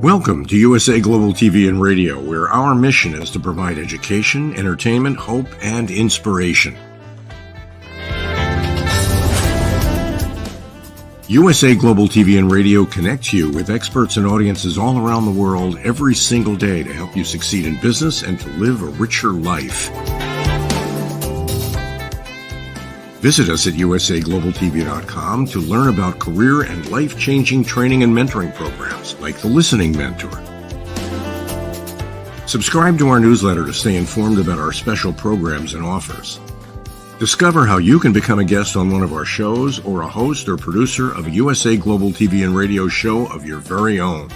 Welcome to USA Global TV and Radio, where our mission is to provide education, entertainment, hope, and inspiration. USA Global TV and Radio connects you with experts and audiences all around the world every single day to help you succeed in business and to live a richer life. Visit us at usaglobaltv.com to learn about career and life-changing training and mentoring programs like the Listening Mentor. Subscribe to our newsletter to stay informed about our special programs and offers. Discover how you can become a guest on one of our shows or a host or producer of a USA Global TV and Radio show of your very own.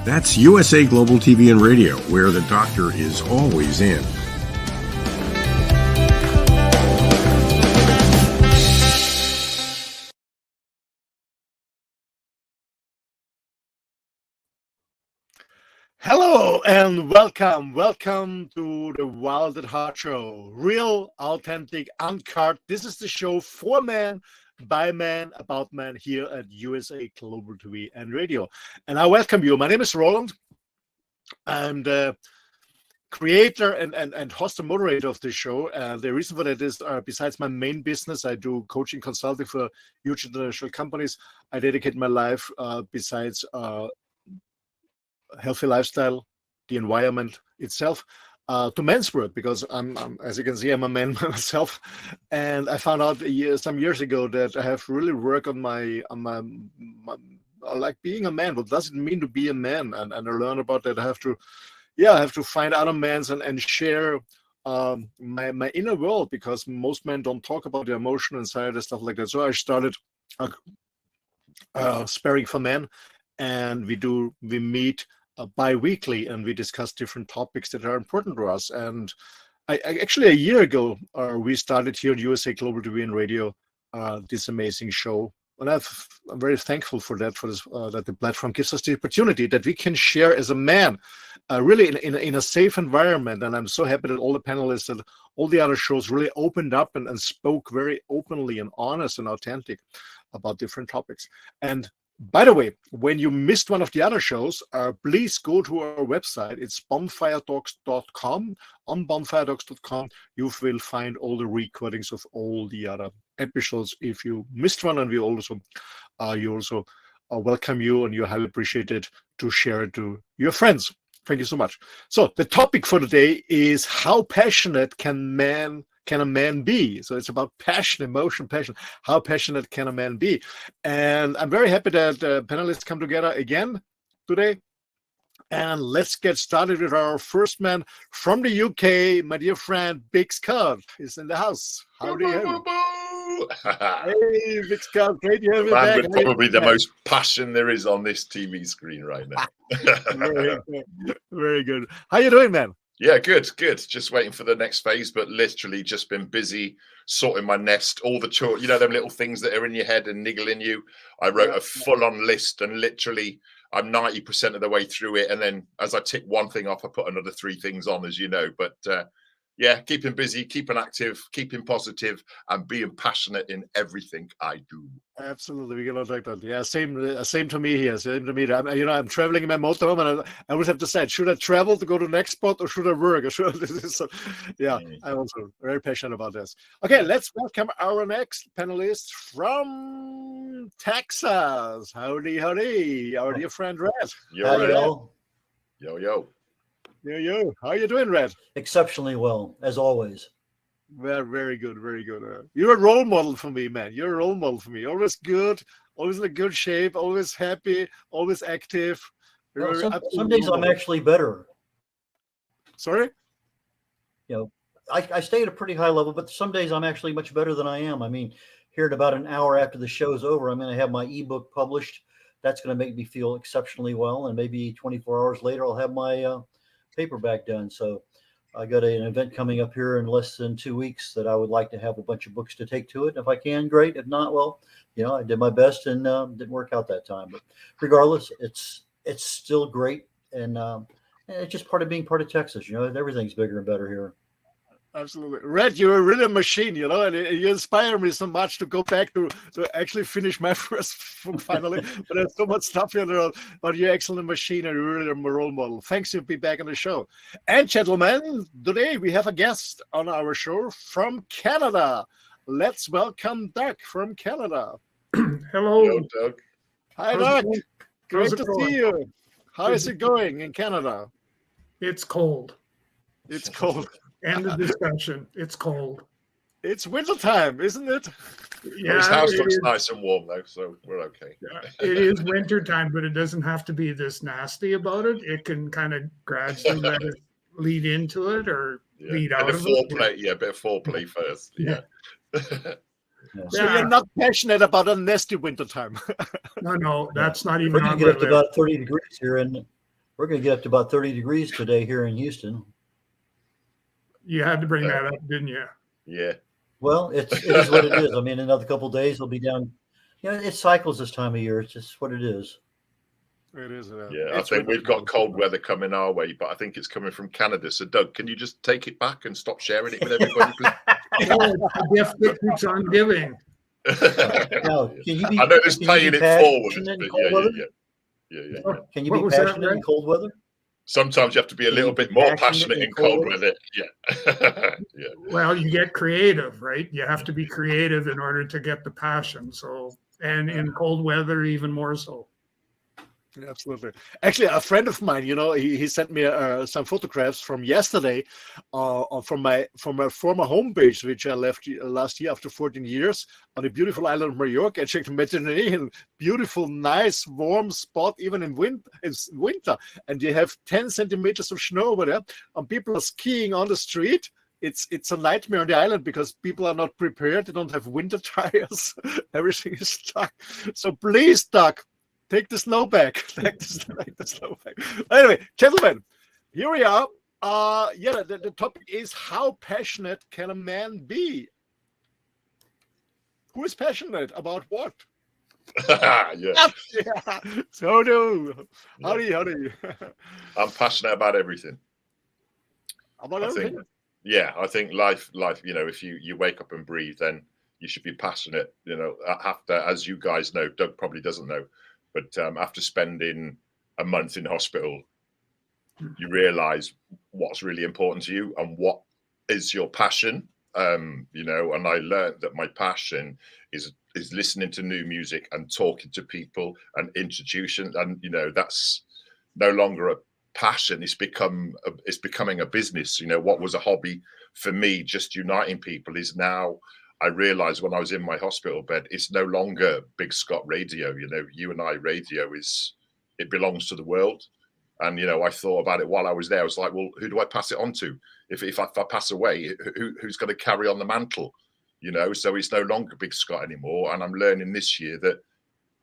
That's USA Global TV and Radio, where the doctor is always in. Hello and welcome to the Wild at Heart show. Real, authentic, uncut. This is the show for man, by man, about man here at USA Global TV and Radio. And I welcome you. My name is Roland. I'm the creator and host and moderator of this show. The reason for that is, besides my main business, I do coaching consulting for huge international companies. I dedicate my life besides healthy lifestyle, the environment itself, to men's work, because I'm as you can see, I'm a man myself, and I found out some years ago that I have to really work on my like being a man. What does it mean to be a man? And I learn about that. I have to find other men and share my inner world, because most men don't talk about their emotion and side and stuff like that. So I started sparring for men, and we meet bi-weekly, and we discuss different topics that are important to us. And I actually, a year ago, we started here at USA Global TV and Radio this amazing show, and I'm very thankful for that, that the platform gives us the opportunity that we can share as a man, really in a safe environment. And I'm so happy that all the panelists and all the other shows really opened up and spoke very openly and honest and authentic about different topics. And by the way, when you missed one of the other shows, please go to our website. It's bonfiredocs.com. On bonfiredocs.com, you will find all the recordings of all the other episodes if you missed one, and we also welcome you, and you're highly appreciated to share it to your friends. Thank you so much. So the topic for today is, how passionate can a man be? So it's about passion, emotion, passion. How passionate can a man be? And I'm very happy that panelists come together again today. And let's get started with our first man from the UK. My dear friend, Big Scott is in the house. How do you have Hey, Big Scott, great to have you back. With probably the most passion there is on this TV screen right now. Very good. How you doing, man? Yeah, good. Just waiting for the next phase, but literally just been busy sorting my nest, all the chores, them little things that are in your head and niggling you. I wrote a full-on list, and literally I'm 90% of the way through it. And then as I tick one thing off, I put another 3 things on, as you know. But yeah, keeping busy, keeping active, keeping positive, and being passionate in everything I do. Absolutely, we cannot like that. Yeah, same to me here. Same to me. I'm traveling in my motorhome, and I always have to decide: should I travel to go to the next spot, or should I work? I'm also very passionate about this. Okay, let's welcome our next panelist from Texas. Howdy, our dear friend Red. Yo. How you doing, Red? Exceptionally well, as always. Very good. You're a role model for me, man. You're a role model for me. Always good, always in a good shape, always happy, always active. Well, some days I'm actually better. Sorry? I stay at a pretty high level, but some days I'm actually much better than I am. I mean, here at about an hour after the show's over, I'm going to have my ebook published. That's going to make me feel exceptionally well. And maybe 24 hours later, I'll have my paperback done. So I got an event coming up here in less than 2 weeks that I would like to have a bunch of books to take to it. If I can, great. If not, well, I did my best and didn't work out that time. But regardless, it's still great. And it's just part of being part of Texas. Everything's bigger and better here. Absolutely. Red, you're a rhythm machine, you know, and you inspire me so much to go back to actually finish my first book finally. But there's so much stuff here, but you're an excellent machine and you're really a role model. Thanks to be back on the show. And gentlemen, today we have a guest on our show from Canada. Let's welcome Doug from Canada. Hello. Yo, Doug. Hi, Doug. Great to see you. How is it going in Canada? It's cold. It's cold. End of discussion. It's cold. It's wintertime, isn't it? Yeah, His house looks nice and warm though, so we're okay. It is winter time, but it doesn't have to be this nasty about it. It can kind of gradually let it lead into it or lead out of it. Yeah, a bit of foreplay first. Yeah. So you're not passionate about a nasty wintertime. No, that's not even. We're going to get up to about 30 degrees here, and we're going to get up to about 30 degrees today here in Houston. You had to bring that up, didn't you? Yeah. Well, it is what it is. I mean, another couple of days it'll be down. It cycles this time of year. It's just what it is. It is. Yeah, I think we've got cold weather coming our way, but I think it's coming from Canada. So, Doug, can you just take it back and stop sharing it with everybody, please? The gift that keeps on giving. Now, I know it's paying it forward. Yeah. Can you be passionate in cold weather? Sometimes you have to be a little bit more passionate in cold weather. Yeah. Well, you get creative, right? You have to be creative in order to get the passion. So, and in cold weather, even more so. Yeah, absolutely. Actually, a friend of mine, you know, he sent me some photographs from yesterday from my former home base, which I left last year after 14 years on the beautiful island of Mallorca. I checked the Mediterranean, beautiful, nice, warm spot, even in winter. And you have 10 centimeters of snow over there, and people are skiing on the street. It's a nightmare on the island because people are not prepared. They don't have winter tires. Everything is stuck. So please, Doug, take the snow back. Take the snow back. Anyway, gentlemen, here we are. The topic is how passionate can a man be? Who is passionate about what? Yeah. So do. How do you? I'm passionate about everything. About everything? I think life, you know, if you wake up and breathe, then you should be passionate, you know, after, as you guys know, Doug probably doesn't know, but after spending a month in hospital, you realize what's really important to you and what is your passion. You know, and I learned that my passion is listening to new music and talking to people and introducing, and you know, that's no longer a passion. It's becoming a business. You know, what was a hobby for me, just uniting people, is now, I realized when I was in my hospital bed, it's no longer Big Scott Radio. You know, you and I radio it belongs to the world. And, you know, I thought about it while I was there. I was like, well, who do I pass it on to? If I pass away, who's going to carry on the mantle? You know, so it's no longer Big Scott anymore. And I'm learning this year that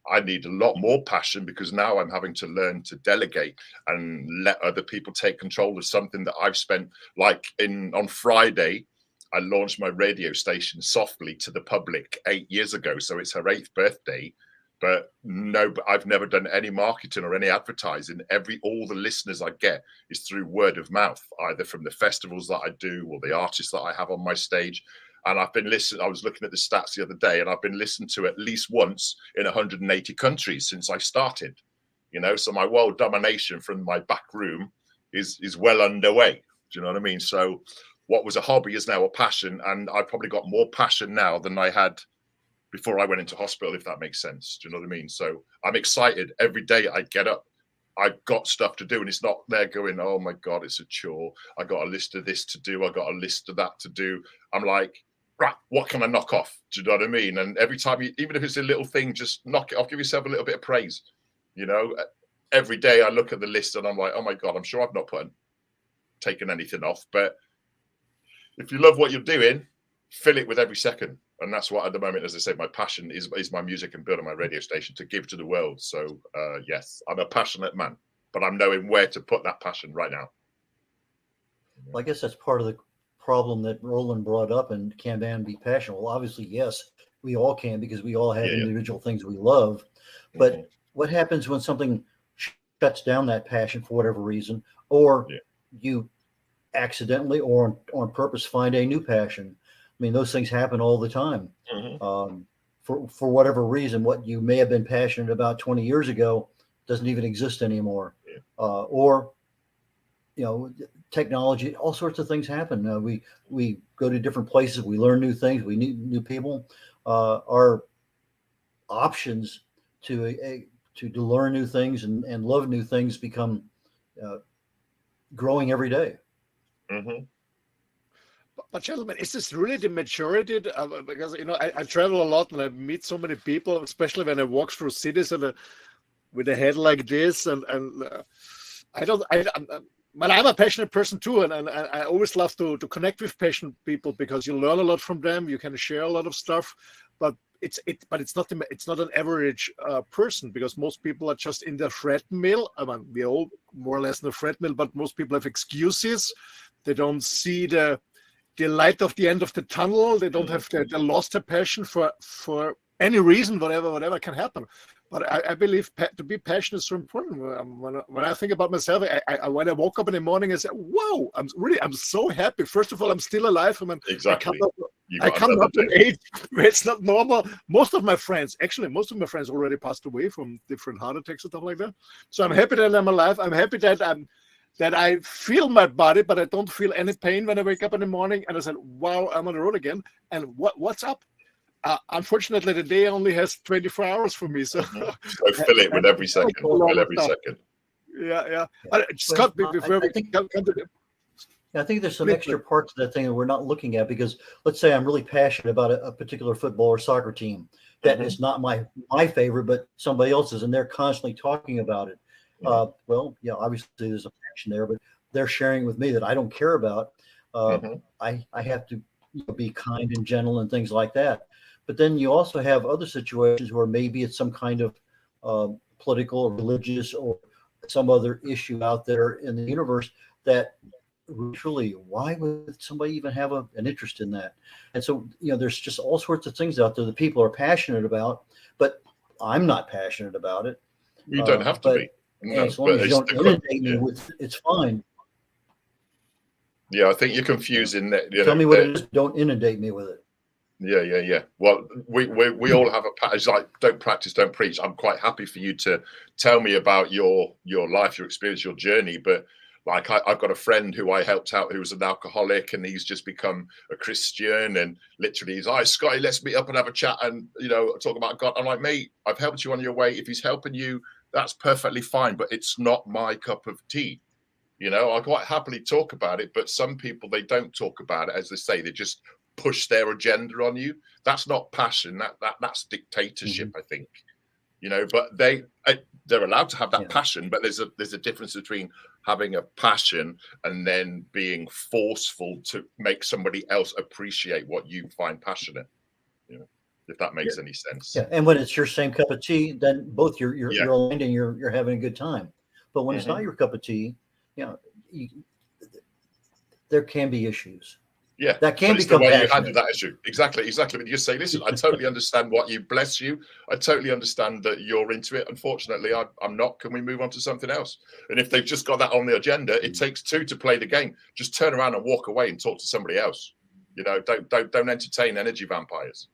I need a lot more passion, because now I'm having to learn to delegate and let other people take control of something that I've spent, like on Friday, I launched my radio station softly to the public 8 years ago. So it's her 8th birthday. But I've never done any marketing or any advertising. All the listeners I get is through word of mouth, either from the festivals that I do or the artists that I have on my stage. And I've been listening. I was looking at the stats the other day, and I've been listened to at least once in 180 countries since I started. You know, so my world domination from my back room is well underway. Do you know what I mean? So what was a hobby is now a passion, and I've probably got more passion now than I had before I went into hospital, if that makes sense. Do you know what I mean? So I'm excited every day I get up. I've got stuff to do, and it's not there going, oh my God, it's a chore. I got a list of this to do. I got a list of that to do. I'm like, right, what can I knock off? Do you know what I mean? And every time, even if it's a little thing, just knock it off. Give yourself a little bit of praise. You know, every day I look at the list and I'm like, oh my God, I'm sure I've not taken anything off. But if you love what you're doing, fill it with every second. And that's what, at the moment, as I said, my passion is my music and building my radio station to give to the world. So, yes, I'm a passionate man, but I'm knowing where to put that passion right now. Well, I guess that's part of the problem that Roland brought up. And can man be passionate? Well, obviously, yes, we all can, because we all have individual things we love. But what happens when something shuts down that passion for whatever reason, or you accidentally or on purpose find a new passion. I mean, those things happen all the time. For whatever reason, what you may have been passionate about 20 years ago doesn't even exist anymore. Or, technology, all sorts of things happen. We go to different places, we learn new things, we meet new people. Our options to learn new things and love new things become growing every day. But gentlemen, is this really the majority? Because I travel a lot and I meet so many people, especially when I walk through cities and with a head like this, and I'm a passionate person too, and I always love to connect with passionate people because you learn a lot from them. You can share a lot of stuff, but it's not an average person, because most people are just in their treadmill. I mean, we're all more or less in the treadmill, but most people have excuses. They don't see the light of the end of the tunnel. They don't have they lost their passion for any reason, whatever can happen. But I believe to be passionate is so important. When I think about myself, when I woke up in the morning, I said, "Wow, I'm so happy." First of all, I'm still alive. I mean, Exactly. I come up to an age where it's not normal. Most of my friends already passed away from different heart attacks and stuff like that. So I'm happy that I'm alive. I'm happy that I feel my body, but I don't feel any pain when I wake up in the morning. And I said, "Wow, I'm on the road again." And what's up? Unfortunately, the day only has 24 hours for me, so So fill it with every second. Fill every second. Yeah. Scott, before we come to the... I think there's some extra parts of that thing that we're not looking at, because let's say I'm really passionate about a particular football or soccer team that is not my favorite, but somebody else's, and they're constantly talking about it. Well, obviously there's a passion there, but they're sharing with me that I don't care about. I have to be kind and gentle and things like that. But then you also have other situations where maybe it's some kind of political or religious or some other issue out there in the universe that truly, why would somebody even have an interest in that? And so, there's just all sorts of things out there that people are passionate about, but I'm not passionate about it. You don't have to be. No, as long as you don't inundate me with it's fine. Yeah, I think you're confusing that. Tell me what it is. Don't inundate me with it. Yeah. Well, we all have it's like, don't practice, don't preach. I'm quite happy for you to tell me about your life, your experience, your journey. But like, I've got a friend who I helped out who was an alcoholic, and he's just become a Christian, and literally he's, "Hi, Scotty, let's meet up and have a chat and talk about God." I'm like, "Mate, I've helped you on your way. If he's helping you, that's perfectly fine, but it's not my cup of tea." I quite happily talk about it, but some people, they don't talk about it. As they say, they just push their agenda on you. That's not passion. That's dictatorship, I think. But they're allowed to have that passion, but there's a difference between having a passion and then being forceful to make somebody else appreciate what you find passionate. If that makes any sense. Yeah, and when it's your same cup of tea, then both you're aligned and you're having a good time. But when it's not your cup of tea, there can be issues. Yeah, that can become the way you handle that issue. Exactly. But you say, "Listen, I totally understand what you bless you. I totally understand that you're into it. Unfortunately, I'm not. Can we move on to something else?" And if they've just got that on the agenda, it takes two to play the game. Just turn around and walk away and talk to somebody else. Don't entertain energy vampires.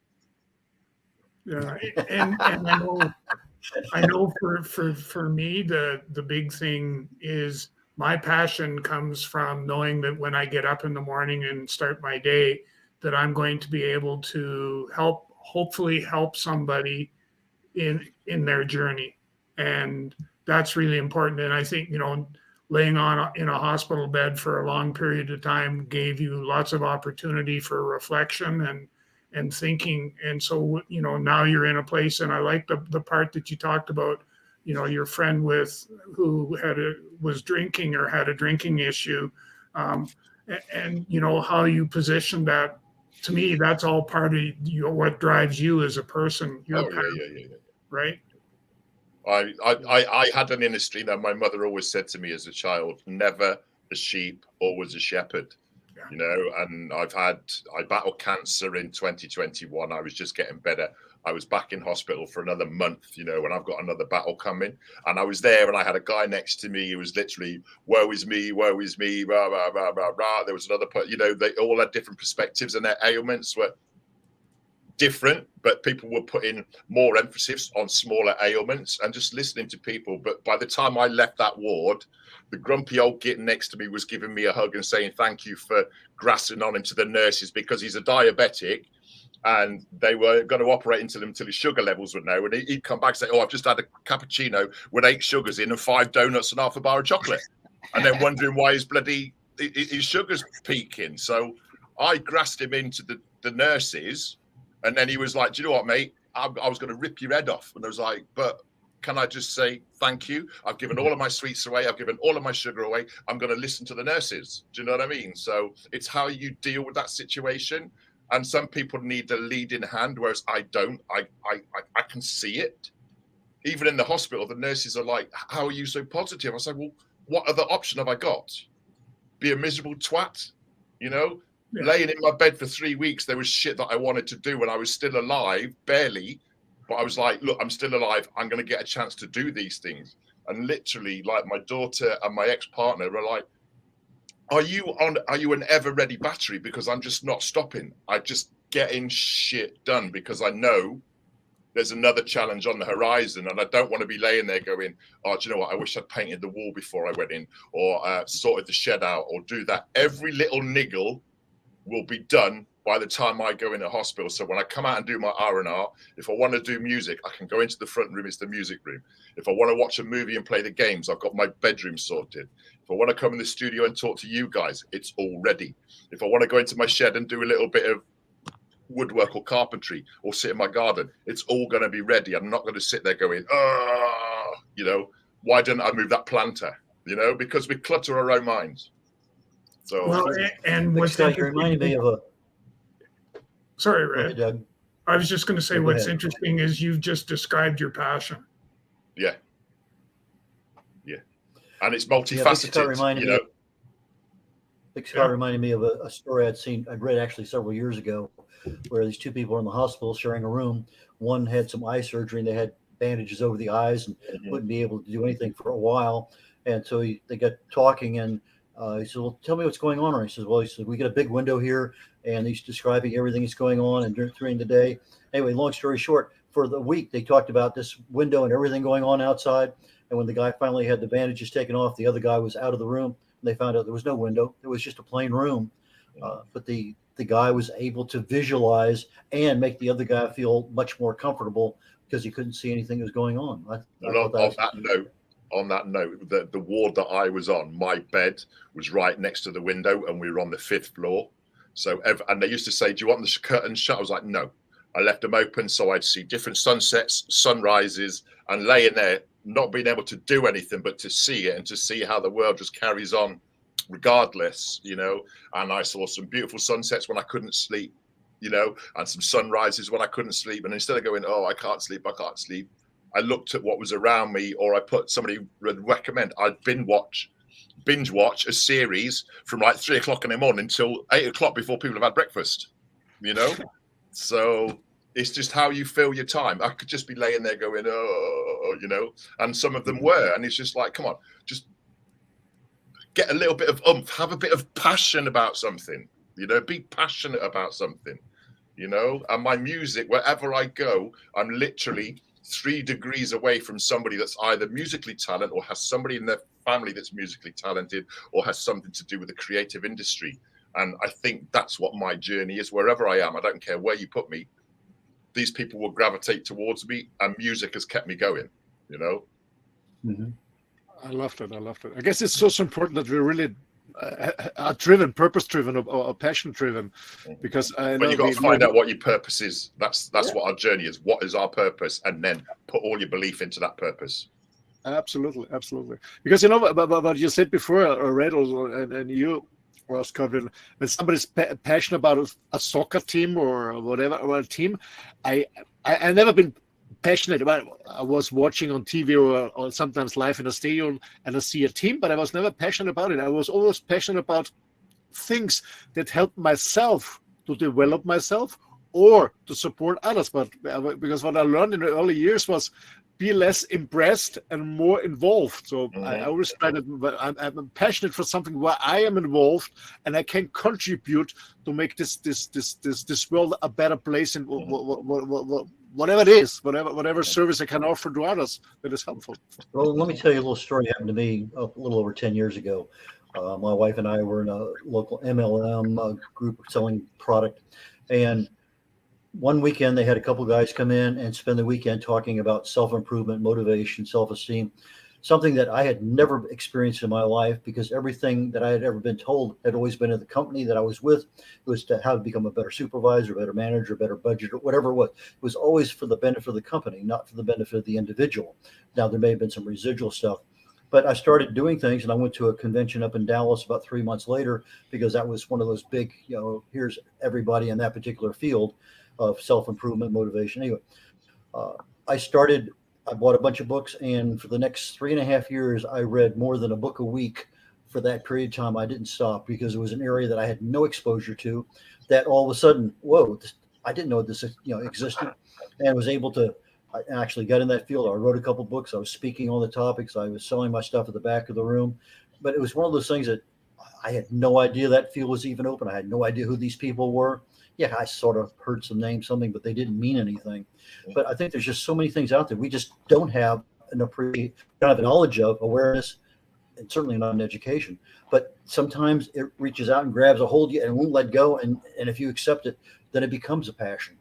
Yeah, and I know for me the big thing is, my passion comes from knowing that when I get up in the morning and start my day, that I'm going to be able to hopefully help somebody in their journey. And that's really important. And I think, laying in a hospital bed for a long period of time gave you lots of opportunity for reflection and thinking. And so, now you're in a place, and I like the part that you talked about, your friend who was drinking or had a drinking issue, and how you position that. To me, that's all part of what drives you as a person. Right. I had an inner stream that my mother always said to me as a child: never a sheep, always a shepherd. And I battled cancer in 2021. I was just getting better. I was back in hospital for another month, you know, and I've got another battle coming. And I was there and I had a guy next to me who was literally, woe is me, rah, rah, rah, rah, rah. There was another, you know, they all had different perspectives and their ailments were different, but people were putting more emphasis on smaller ailments and just listening to people. But by the time I left that ward, the grumpy old git next to me was giving me a hug and saying, thank you for grassing on into the nurses because he's a diabetic. And they were going to operate into him until his sugar levels would know. And he'd come back and say, oh, I've just had a cappuccino with 8 sugars in and 5 donuts and half a bar of chocolate. And then wondering why his sugar's peaking. So I grassed him into the nurses. And then he was like, do you know what, mate? I was going to rip your head off. And I was like, but can I just say thank you? I've given all of my sweets away. I've given all of my sugar away. I'm going to listen to the nurses. Do you know what I mean? So it's how you deal with that situation. And some people need a leading hand, whereas I don't. I can see it. Even in the hospital, the nurses are like, how are you so positive? I say, well, what other option have I got? Be a miserable twat? You know, laying in my bed for 3 weeks, there was shit that I wanted to do when I was still alive, barely. But I was like, look, I'm still alive. I'm going to get a chance to do these things. And literally, like my daughter and my ex-partner were like, are you an ever-ready battery? Because I'm just not stopping. I just getting shit done because I know there's another challenge on the horizon and I don't want to be laying there going, oh, do you know what? I wish I'd painted the wall before I went in or sorted the shed out or do that. Every little niggle will be done by the time I go into hospital. So when I come out and do my R&R, if I want to do music, I can go into the front room. It's the music room. If I want to watch a movie and play the games, I've got my bedroom sorted. If I want to come in the studio and talk to you guys, it's all ready. If I want to go into my shed and do a little bit of woodwork or carpentry or sit in my garden, it's all going to be ready. I'm not going to sit there going, you know, why didn't I move that planter? You know, because we clutter our own minds. So, well, and what's reminding me of a. Sorry, Red. Ahead, Doug. I was just going to say what's interesting is you've just described your passion. Yeah. Yeah. And it's multifaceted, you know. Big Scott reminded me of a story I'd read actually several years ago, where these 2 people were in the hospital sharing a room. One had some eye surgery and they had bandages over the eyes and wouldn't be able to do anything for a while. And so they got talking and he said, well, tell me what's going on. And he says, well, we get a big window here and he's describing everything that's going on and during the day. Anyway, long story short, for the week, they talked about this window and everything going on outside. And when the guy finally had the bandages taken off, the other guy was out of the room. And they found out there was no window. It was just a plain room. But the guy was able to visualize and make the other guy feel much more comfortable because he couldn't see anything that was going on. On that note, the ward that I was on, my bed was right next to the window and we were on the 5th floor. So, and they used to say, do you want the curtains shut? I was like, no. I left them open so I'd see different sunsets, sunrises, and laying there, not being able to do anything, but to see it and to see how the world just carries on regardless, you know. And I saw some beautiful sunsets when I couldn't sleep, you know, and some sunrises when I couldn't sleep. And instead of going, oh, I can't sleep, I looked at what was around me, or I put somebody would recommend. I'd binge watch a series from like 3 o'clock in the morning till 8 o'clock before people have had breakfast, you know. So it's just how you fill your time. I could just be laying there going, oh, you know, and some of them were, and it's just like, come on, just get a little bit of oomph, have a bit of passion about something, you know, be passionate about something, you know. And my music, wherever I go, I'm literally 3 degrees away from somebody that's either musically talented or has somebody in their family that's musically talented or has something to do with the creative industry. And I think that's what my journey is. Wherever I am, I don't care where you put me, these people will gravitate towards me, and music has kept me going, you know. I loved it. I guess it's so important that we're really are driven, purpose-driven, or passion-driven, because I know you got to find out what your purpose is. That's what our journey is. What is our purpose, and then put all your belief into that purpose. Absolutely. Because you know what you said before, Red, and you was covered. When somebody's passionate about a soccer team or whatever, or a team, I never been passionate about. I was watching on TV or sometimes live in a stadium and I see a team, but I was never passionate about it. I was always passionate about things that help myself to develop myself or to support others. But because what I learned in the early years was be less impressed and more involved. So I always try to, I'm passionate for something where I am involved and I can contribute to make this world a better place, and whatever it is, whatever service I can offer to others that is helpful. Well, let me tell you a little story that happened to me a little over 10 years ago. My wife and I were in a local MLM group selling product, and one weekend they had a couple guys come in and spend the weekend talking about self-improvement, motivation, self-esteem, something that I had never experienced in my life, because everything that I had ever been told had always been in the company that I was with. It was to how to become a better supervisor, better manager, better budget, or whatever it was. It was always for the benefit of the company, not for the benefit of the individual. Now, there may have been some residual stuff, but I started doing things, and I went to a convention up in Dallas about 3 months later, because that was one of those big, here's everybody in that particular field of self-improvement, motivation. Anyway, I bought a bunch of books, and for the next 3.5 years, I read more than a book a week. For that period of time, I didn't stop, because it was an area that I had no exposure to, that all of a sudden, whoa, I didn't know this existed, and was able to, I actually got in that field. I wrote a couple books. I was speaking on the topics. I was selling my stuff at the back of the room. But it was one of those things that I had no idea that field was even open. I had no idea who these people were. Yeah, I sort of heard some names, something, but they didn't mean anything. But I think there's just so many things out there we just don't have don't have a knowledge of, awareness, and certainly not an education. But sometimes it reaches out and grabs a hold of you and won't let go. And if you accept it, then it becomes a passion.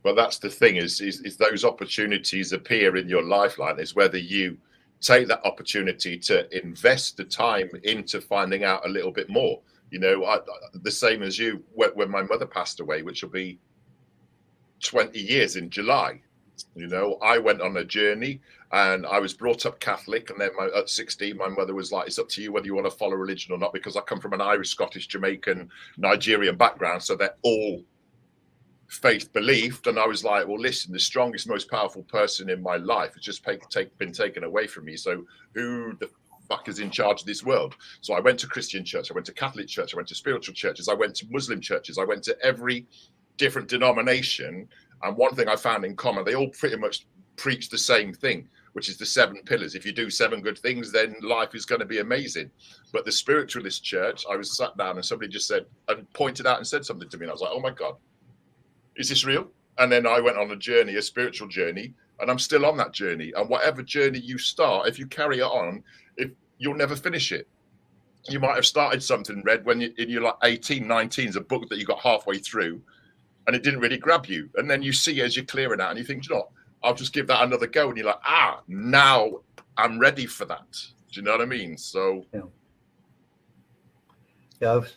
Well, that's the thing is those opportunities appear in your lifeline. Is whether you take that opportunity to invest the time into finding out a little bit more. The same as you, when my mother passed away, which will be 20 years in July, I went on a journey, and I was brought up Catholic. And then at 16, my mother was like, it's up to you whether you want to follow religion or not, because I come from an Irish, Scottish, Jamaican, Nigerian background. So they're all faith believed. And I was like, well, listen, the strongest, most powerful person in my life has just been taken away from me. So who the fuck is in charge of this world? So I went to Christian church, I went to Catholic church, I went to spiritual churches, I went to Muslim churches, I went to every different denomination. And one thing I found in common, they all pretty much preach the same thing, which is the 7 pillars. If you do 7 good things, then life is going to be amazing. But the spiritualist church, I was sat down and somebody just said and pointed out and said something to me, and I was like, oh my God, is this real? And then I went on a journey, a spiritual journey, and I'm still on that journey. And whatever journey you start, if you carry it on, you'll never finish it. You might have started something, Red, when you're like 18, 19, is a book that you got halfway through and it didn't really grab you. And then you see as you're clearing out and you think, I'll just give that another go. And you're like, now I'm ready for that. Do you know what I mean? So. Yeah, I've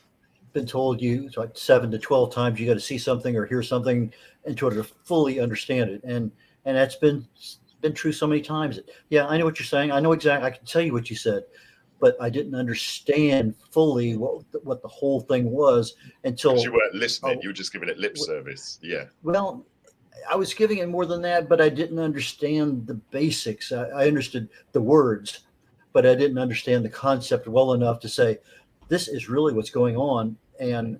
been told it's like 7 to 12 times you got to see something or hear something in order to fully understand it. And that's been true so many times. Yeah, I know what you're saying. I know exactly. I can tell you what you said, but I didn't understand fully what the whole thing was until you weren't listening. You were just giving it lip service. Yeah. Well, I was giving it more than that, but I didn't understand the basics. I understood the words, but I didn't understand the concept well enough to say, this is really what's going on. And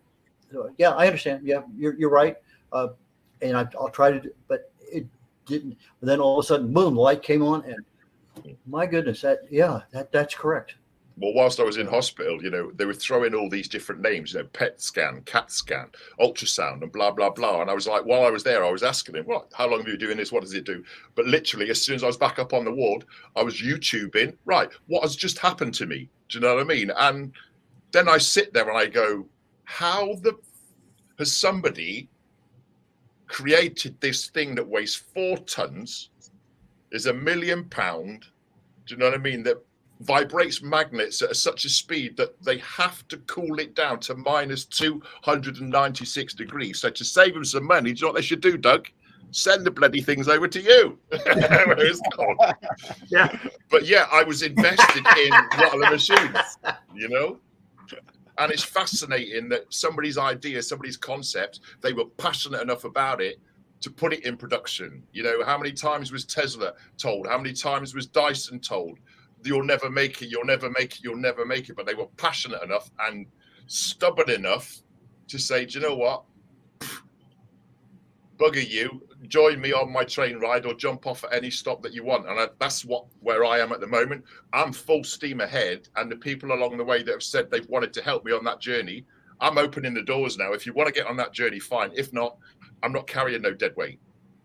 yeah, I understand. Yeah, you're right. And I'll try to, but it didn't. But then all of a sudden, boom, the light came on, and my goodness, that's correct. Well, whilst I was in hospital, they were throwing all these different names, PET scan, CAT scan, ultrasound, and blah, blah, blah. And I was like, while I was there, I was asking him, how long have you been doing this? What does it do? But literally, as soon as I was back up on the ward, I was YouTubing, right, what has just happened to me? Do you know what I mean? And then I sit there and I go, has somebody created this thing that weighs 4 tons, is £1 million, do you know what I mean, that vibrates magnets at such a speed that they have to cool it down to minus 296 degrees. So to save them some money, do you know what they should do, Doug? Send the bloody things over to you. Yeah. But yeah, I was invested in one of the machines, And it's fascinating that somebody's idea, somebody's concept, they were passionate enough about it to put it in production. How many times was Tesla told? How many times was Dyson told? You'll never make it, you'll never make it, you'll never make it. But they were passionate enough and stubborn enough to say, do you know what? bugger you, join me on my train ride or jump off at any stop that you want. And that's where I am at the moment. I'm full steam ahead. And the people along the way that have said they've wanted to help me on that journey, I'm opening the doors now. If you want to get on that journey, fine. If not, I'm not carrying no dead weight.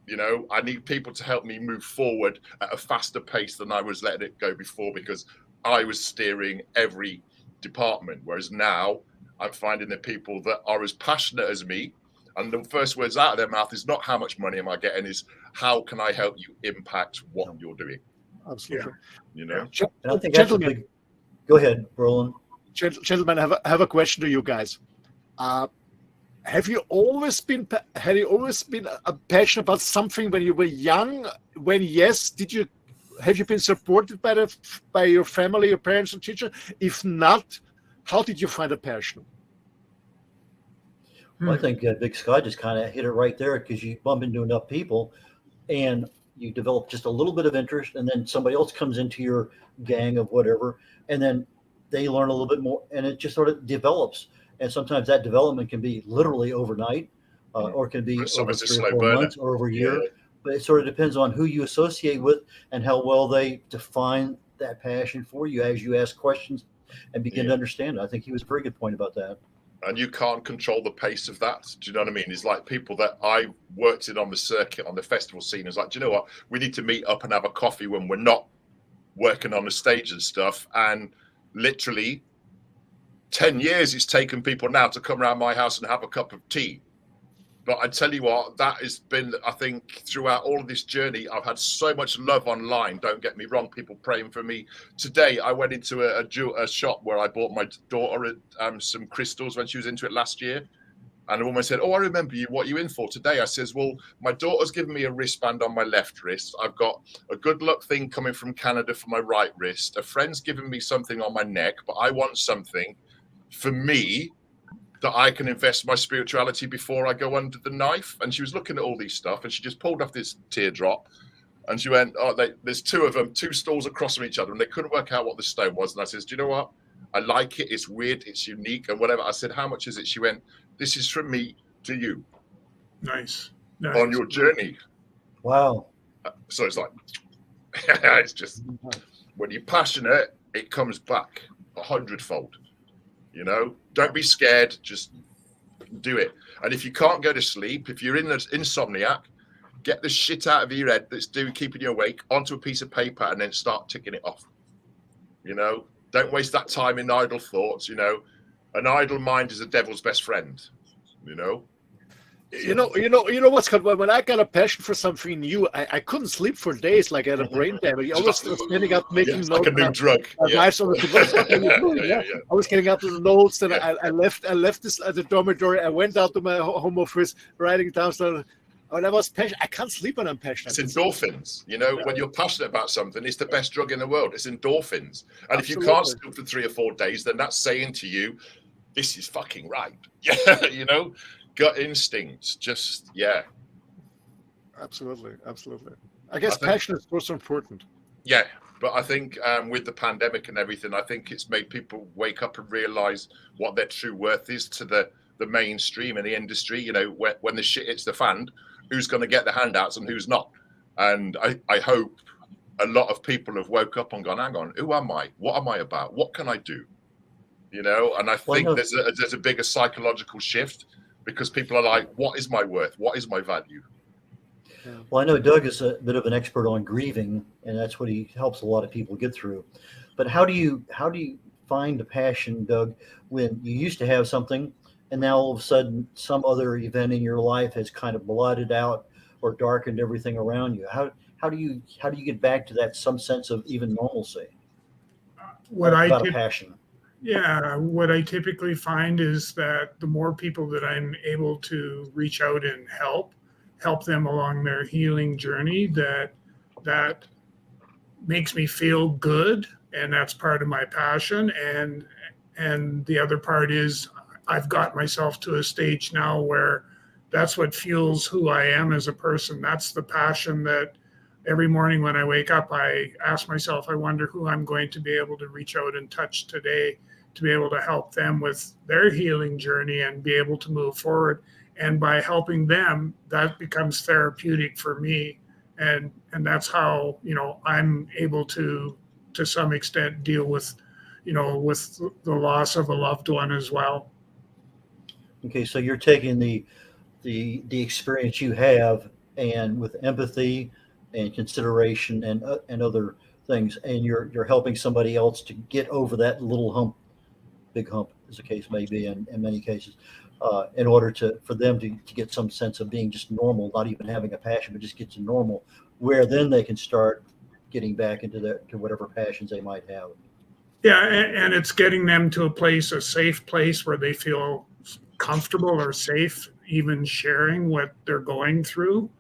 You know, I need people to help me move forward at a faster pace than I was letting it go before, because I was steering every department. Whereas now I'm finding the people that are as passionate as me, and the first words out of their mouth is not how much money am I getting, is how can I help you impact what you're doing? Absolutely. You know, and I think that's a big. Go ahead, Roland. Gentlemen, I have a question to you guys. Have you always been passionate about something when you were young? When yes, have you been supported by your family, your parents, and teacher? If not, how did you find a passion? Well, I think Big Sky just kind of hit it right there, because you bump into enough people and you develop just a little bit of interest, and then somebody else comes into your gang of whatever, and then they learn a little bit more, and it just sort of develops. And sometimes that development can be literally overnight, or can be over 3 or 4 months or over a year. Yeah. But it sort of depends on who you associate with and how well they define that passion for you as you ask questions and begin to understand it. I think he was a very good point about that. And you can't control the pace of that. Do you know what I mean? It's like people that I worked in on the circuit, on the festival scene. It's like, do you know what? We need to meet up and have a coffee when we're not working on the stage and stuff. And literally 10 years it's taken people now to come around my house and have a cup of tea. But I tell you what, that has been, I think, throughout all of this journey, I've had so much love online. Don't get me wrong, people praying for me. Today, I went into a shop where I bought my daughter some crystals when she was into it last year. And a woman said, "Oh, I remember you. What are you in for today?" I says, "Well, my daughter's given me a wristband on my left wrist. I've got a good luck thing coming from Canada for my right wrist. A friend's given me something on my neck, but I want something for me that I can invest my spirituality before I go under the knife." And she was looking at all these stuff, and she just pulled off this teardrop, and she went, "Oh, there's two of them, two stalls across from each other, and they couldn't work out what the stone was." And I says, "Do you know what? I like it. It's weird. It's unique, and whatever." I said, "How much is it?" She went, "This is from me to you." Nice. On your journey. Wow. So it's like, it's just, when you're passionate, it comes back 100-fold. You know, don't be scared. Just do it. And if you can't go to sleep, if you're in the insomniac, get the shit out of your head that's keeping you awake onto a piece of paper and then start ticking it off. You know, don't waste that time in idle thoughts. You know, an idle mind is the devil's best friend. You know. You know what's good? When I got a passion for something new, I couldn't sleep for days, like I had a brain damage. I was standing up making notes. Like a new drug. I was getting up the notes, and I left this at the dormitory. I went out to my home office, writing down stuff. When I was passionate, I can't sleep when I'm passionate. It's endorphins. You know, when you're passionate about something, it's the best drug in the world. It's endorphins. And Absolutely. If you can't sleep for 3 or 4 days, then that's saying to you, this is fucking right. Yeah, you know. Gut instincts, just Absolutely. I guess passion is also important. Yeah, but I think with the pandemic and everything, I think it's made people wake up and realize what their true worth is to the mainstream and the industry. You know, when the shit hits the fan, who's going to get the handouts and who's not? And I hope a lot of people have woke up and gone, hang on, who am I? What am I about? What can I do? You know, and I think there's a bigger psychological shift. Because people are like, what is my worth? What is my value? Well, I know Doug is a bit of an expert on grieving, and that's what he helps a lot of people get through. But how do you find the passion, Doug, when you used to have something and now all of a sudden some other event in your life has kind of blotted out or darkened everything around you? How do you get back to that some sense of even normalcy? About a passion. Yeah, what I typically find is that the more people that I'm able to reach out and help them along their healing journey, that makes me feel good, and that's part of my passion. And the other part is I've got myself to a stage now where that's what fuels who I am as a person. That's the passion that every morning when I wake up, I ask myself, I wonder who I'm going to be able to reach out and touch today to be able to help them with their healing journey and be able to move forward And by helping them, that becomes therapeutic for me. And that's how, I'm able to some extent deal with, with the loss of a loved one as well. Okay, so you're taking the experience you have, and with empathy and consideration and other things, and you're helping somebody else to get over that little hump, big hump, as the case may be in many cases, in order for them to get some sense of being just normal, not even having a passion, but just get to normal, where then they can start getting back into to whatever passions they might have. Yeah, and it's getting them to a safe place where they feel comfortable or safe, even sharing what they're going through.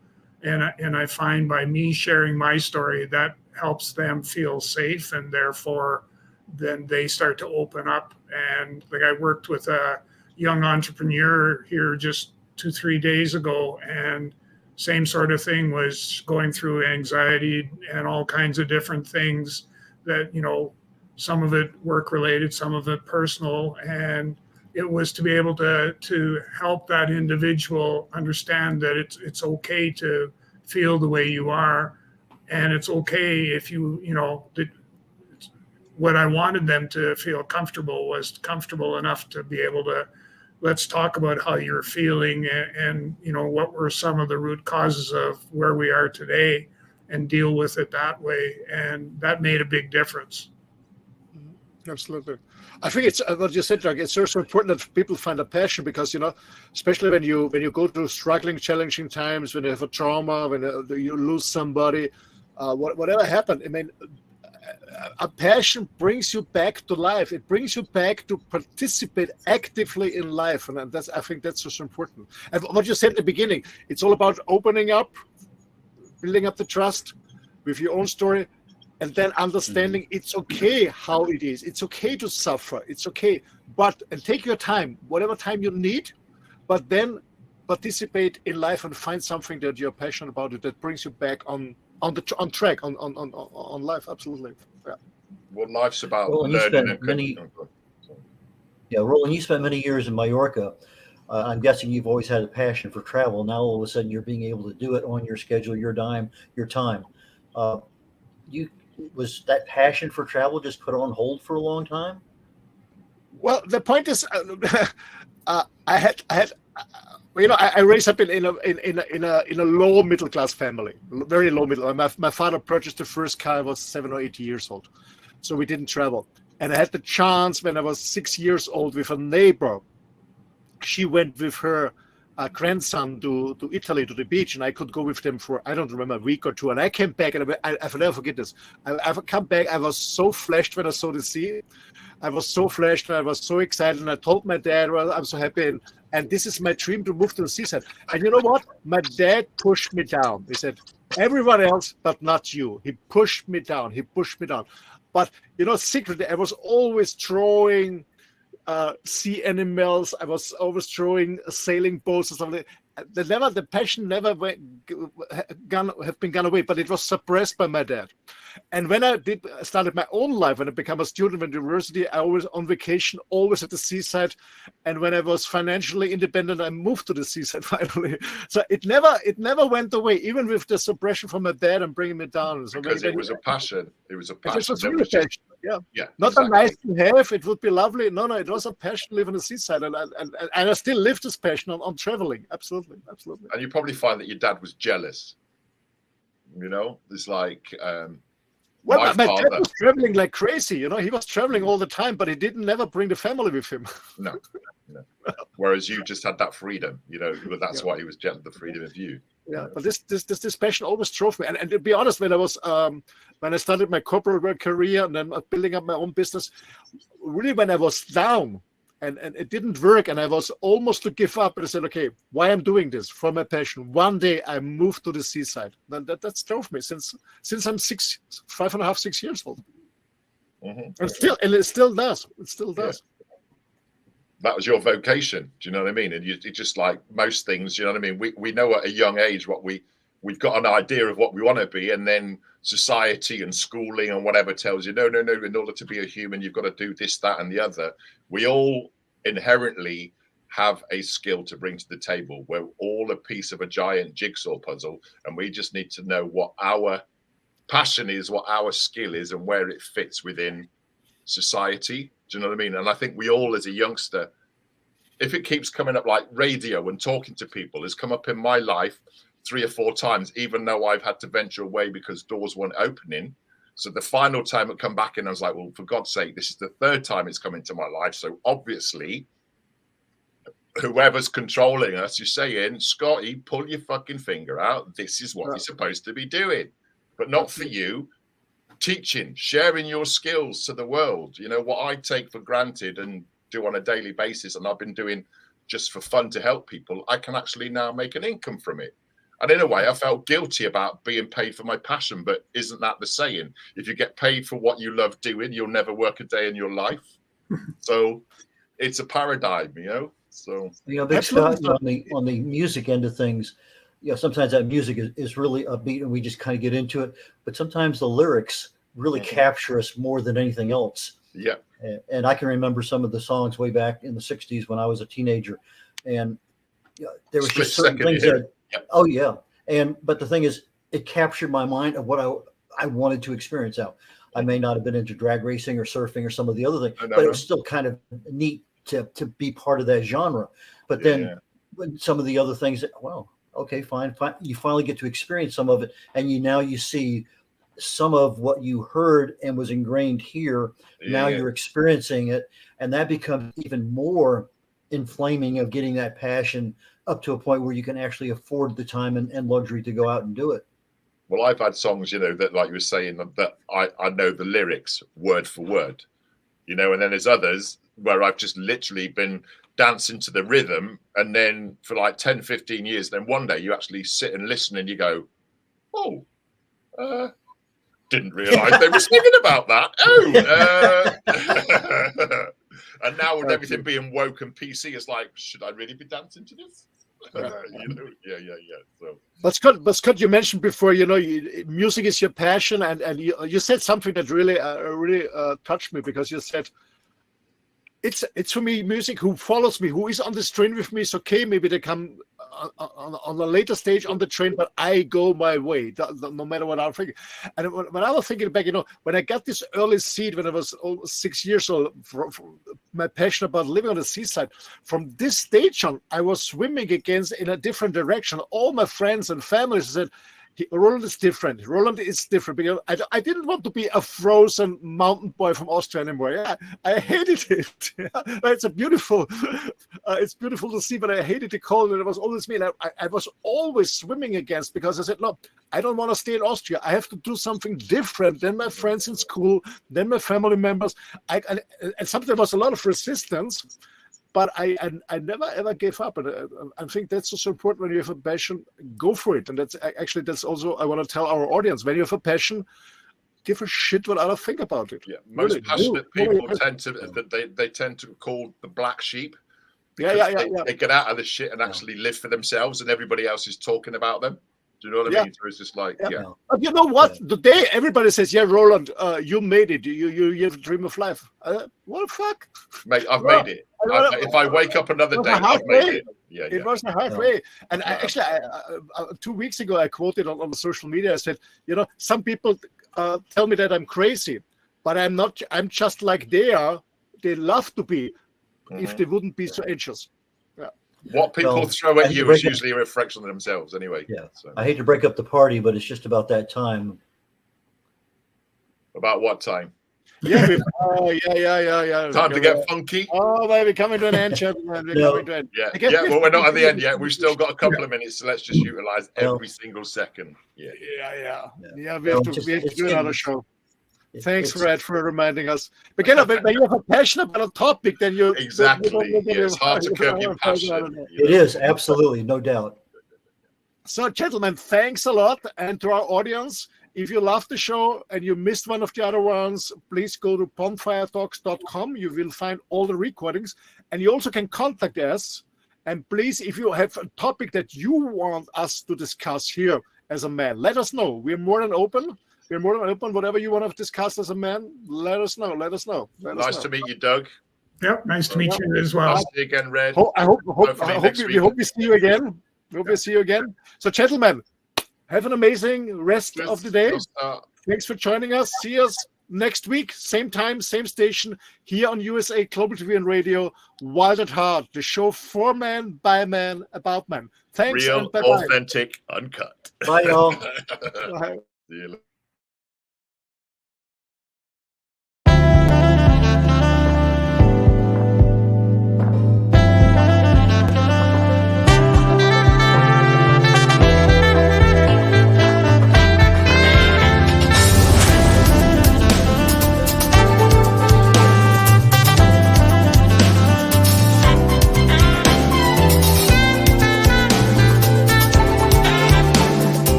And I find by me sharing my story, that helps them feel safe, and therefore then they start to open up. And like, I worked with a young entrepreneur here just 2-3 days ago, and same sort of thing, was going through anxiety and all kinds of different things that, some of it work related, some of it personal. And it was to be able to help that individual understand that it's okay to feel the way you are. And it's okay if what I wanted them to feel comfortable was comfortable enough to be able to, let's talk about how you're feeling, and what were some of the root causes of where we are today, and deal with it that way. And that made a big difference. Absolutely. I think it's what you said, Doug. It's also important that people find a passion, because especially when you go through struggling, challenging times, when you have a trauma, when you lose somebody, whatever happened. I mean, a passion brings you back to life. It brings you back to participate actively in life, and I think that's also important. And what you said at the beginning, it's all about opening up, building up the trust with your own story. And then understanding it's okay how it is. It's okay to suffer. It's okay. And take your time, whatever time you need, but then participate in life and find something that you're passionate about, that brings you back on track, on life. Absolutely. Yeah. Well, life's about learning. And Roland, you spent many years in Mallorca. I'm guessing you've always had a passion for travel. Now all of a sudden you're being able to do it on your schedule, your time. Was that passion for travel just put on hold for a long time? Well, the point is, I raised up in a low middle class family, very low middle. My father purchased the first car. I was 7 or 8 years old, so we didn't travel. And I had the chance when I was 6 years old with a neighbor. She went with her grandson to Italy, to the beach, and I could go with them for, I don't remember, a week or two. And I came back, and I'll never forget this. I've come back, I was so flashed when I saw the sea. I was so flashed, and I was so excited, and I told my dad, well, I'm so happy, and this is my dream, to move to the seaside. And you know what? My dad pushed me down. He said, everyone else, but not you. He pushed me down. But, secretly, I was always drawing sea animals. I was always drawing sailing boats or something. The passion never have been gone away, but it was suppressed by my dad. And when I started my own life, when I became a student at university, I was on vacation, always at the seaside. And when I was financially independent, I moved to the seaside finally. So it never went away, even with the suppression from my dad and bringing me down. So because it was a passion. It was a passion. It was really passion. Yeah. Not exactly. a nice to have. It would be lovely. No, it was a passion to live on the seaside, and I still live this passion on traveling. Absolutely. And you probably find that your dad was jealous. It's like. My dad was traveling like crazy. He was traveling all the time, but he didn't never bring the family with him. No. Whereas you just had that freedom. That's why he was jealous, the freedom of you. Yeah, but this passion always drove me. And to be honest, when I started my corporate work career and then building up my own business, really when I was down and it didn't work and I was almost to give up, and I said, okay, why I'm doing this? For my passion. One day I moved to the seaside. And that drove me since I'm 5.5, 6 years old. Mm-hmm. And it still does. It still does. Yeah. That was your vocation. Do you know what I mean? And it's just like most things, you know what I mean? We know at a young age what we've got an idea of what we want to be, and then society and schooling and whatever tells you, no, in order to be a human, you've got to do this, that, and the other. We all inherently have a skill to bring to the table. We're all a piece of a giant jigsaw puzzle, and we just need to know what our passion is, what our skill is, and where it fits within society. Do you know what I mean? And I think we all, as a youngster, if it keeps coming up, like radio and talking to people has come up in my life 3 or 4 times, even though I've had to venture away because doors weren't opening. So the final time it come back in, I was like, well, for God's sake, this is the 3rd time it's come into my life. So obviously, whoever's controlling us is saying, Scotty, pull your fucking finger out. This is what you're supposed to be doing, but not for you. Teaching, sharing your skills to the world. You know, what I take for granted and do on a daily basis, and I've been doing just for fun to help people, I can actually now make an income from it. And in a way, I felt guilty about being paid for my passion, but isn't that the saying? If you get paid for what you love doing, you'll never work a day in your life. So it's a paradigm, you know. So Big Scott, on the music end of things, sometimes that music is really upbeat and we just kind of get into it, but sometimes the lyrics really capture us more than anything else. Yeah. And I can remember some of the songs way back in the 60s when I was a teenager, and there was just certain things that, but the thing is, it captured my mind of what I wanted to experience out. I may not have been into drag racing or surfing or some of the other things, but it was still kind of neat to be part of that genre. But then when some of the other things, okay, fine. You finally get to experience some of it, and you see some of what you heard and was ingrained here. Now you're experiencing it, and that becomes even more inflaming of getting that passion up to a point where you can actually afford the time and luxury to go out and do it. Well, I've had songs, that, like you were saying, that I know the lyrics word for word, and then there's others where I've just literally been dancing to the rhythm, and then for like 10, 15 years, then one day you actually sit and listen and you go, didn't realize they were singing about that. And now with everything being woke and PC, it's like, should I really be dancing to this? So. But Scott, you mentioned before, music is your passion, and you said something that really touched me, because you said, it's for me music who follows me, who is on this train with me. So okay, maybe they come on a later stage on the train, but I go my way, no matter what I'm thinking. And when I was thinking back, when I got this early seed when I was 6 years old, my passion about living on the seaside, from this stage on, I was swimming against in a different direction. All my friends and families said, Roland is different. Roland is different, because I didn't want to be a frozen mountain boy from Austria anymore. I hated it. It's beautiful to see, but I hated the cold, and it was always me. And I was always swimming against, because I said, no, I don't want to stay in Austria. I have to do something different than my friends in school, than my family members. And sometimes there was a lot of resistance. But I never ever gave up, and I think that's also important. When you have a passion, go for it. And that's also I want to tell our audience: when you have a passion, give a shit what others think about it. Yeah, most passionate people tend to call the black sheep. They get out of the shit and actually live for themselves, and everybody else is talking about them. Do you know what I mean? So it's just like, But you know what? Today everybody says, Roland, you made it. You have a dream of life. What the fuck? Mate, I've made it. If I wake up another day, I've made it. It was a halfway. And I 2 weeks ago, I quoted on the social media. I said, some people tell me that I'm crazy, but I'm not. I'm just like they are. They love to be, if they wouldn't be so anxious. What people throw at you is usually a reflection of themselves anyway. Yeah. So. I hate to break up the party, but it's just about that time. About what time? Yeah. Time to get funky. Oh, baby, coming to an end, gentlemen. Yeah. Well, we're not at the end yet. We've still got a couple of minutes, so let's just utilize every single second. Yeah. We have to do another show. Thanks, Red, for reminding us. But when you have a passion about a topic, then you exactly. It's hard to curb your passion. It is, absolutely, no doubt. So, gentlemen, thanks a lot. And to our audience, if you love the show and you missed one of the other ones, please go to bonfiretalks.com. You will find all the recordings, and you also can contact us. And please, if you have a topic that you want us to discuss here as a man, let us know. We're more than open. Whatever you want to discuss as a man, let us know. Nice to meet you, Doug. Yep. Nice to meet you as well. I'll see you again, Red. I hope Hopefully next we week. hope we see you again. Hope we see you again. So, gentlemen, have an amazing rest of the day. Thanks for joining us. See us next week, same time, same station, here on USA Global TV and Radio. Wild at Heart, the show for man, by man, about man. Thanks. Real, and bye-bye. authentic, uncut. Bye, y'all. Bye. See you later.